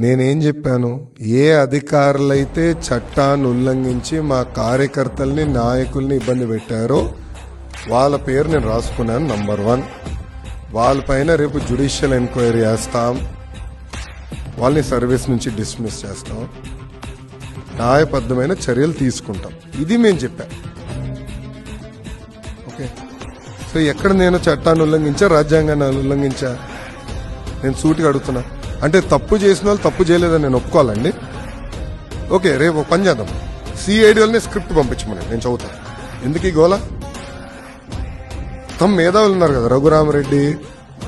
నేనేం చెప్పాను? ఏ అధికారులైతే చట్టాన్ని ఉల్లంఘించి మా కార్యకర్తల్ని నాయకుల్ని ఇబ్బంది పెట్టారో వాళ్ళ పేరు నేను రాసుకున్నాను. నంబర్ 1, వాళ్ళపైన రేపు జ్యుడిషియల్ ఎంక్వైరీ చేస్తాం, వాళ్ళని సర్వీస్ నుంచి డిస్మిస్ చేస్తాం, న్యాయబద్ధమైన చర్యలు తీసుకుంటాం. ఇది మేము చెప్పాం. ఓకే, సో ఎక్కడ నేను చట్టాన్ని ఉల్లంఘించా, రాజ్యాంగాన్ని ఉల్లంఘించా? నేను సూటిగా అడుగుతున్నా. అంటే తప్పు చేసిన వాళ్ళు తప్పు చేయలేదని నేను ఒప్పుకోవాలండి. ఓకే, రేపు పని చేద్దాం, సిఐడి వాళ్ళని స్క్రిప్ట్ పంపించమని నేను చదువుతాను. ఎందుకు ఈ గోళ? తమ మేధావులు ఉన్నారు కదా, రఘురామరెడ్డి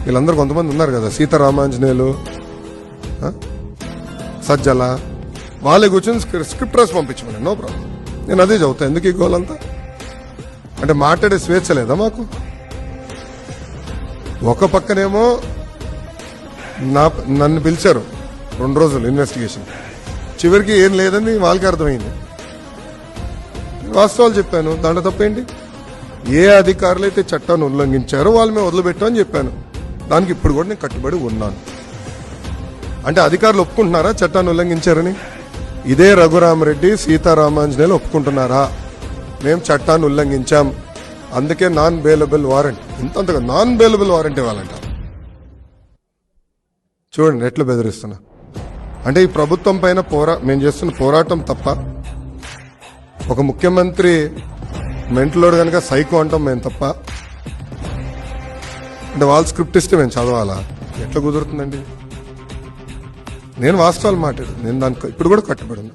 వీళ్ళందరూ కొంతమంది ఉన్నారు కదా, సీతారామాంజనేయులు, సజ్జల, వాళ్ళే కూర్చొని స్క్రిప్ట్ రాసి పంపించమని. నో ప్రాబ్లం, నేను అదే చదువుతాను. ఎందుకు ఈ గోలంతా? అంటే మాట్లాడే స్వేచ్ఛ లేదా మాకు? ఒక పక్కనేమో నన్ను పిలిచారు 2 రోజులు ఇన్వెస్టిగేషన్, చివరికి ఏం లేదని వాళ్ళకి అర్థమైంది. వాస్తవాలు చెప్పాను, దాంట్లో తప్పేంటి? ఏ అధికారులు అయితే చట్టాన్ని ఉల్లంఘించారో వాళ్ళు మేము వదిలిపెట్టామని చెప్పాను. దానికి ఇప్పుడు కూడా నేను కట్టుబడి ఉన్నాను. అంటే అధికారులు ఒప్పుకుంటున్నారా చట్టాన్ని ఉల్లంఘించారని? ఇదే రఘురామరెడ్డి, సీతారామాంజనేయులు ఒప్పుకుంటున్నారా మేము చట్టాన్ని ఉల్లంఘించాం, అందుకే నాన్ బెయిలబుల్ వారెంట్, ఇంతంతగా నాన్ బెయిలబుల్ వారెంట్ ఇవ్వాలంట. చూడండి ఎట్లా బెదిరిస్తున్నా. అంటే ఈ ప్రభుత్వం పైన మేము చేస్తున్న పోరాటం తప్ప, ఒక ముఖ్యమంత్రి మెంటలోడు కనుక సైకో అంటాం మేము తప్ప, అంటే వాళ్ళు స్క్రిప్ట్ ఇస్తే మేము చదవాలా? ఎట్లా కుదురుతుందండి? నేను వాస్తవాలు మాట్లాడు, నేను దానికి ఇప్పుడు కూడా కట్టుబడి ఉన్నా.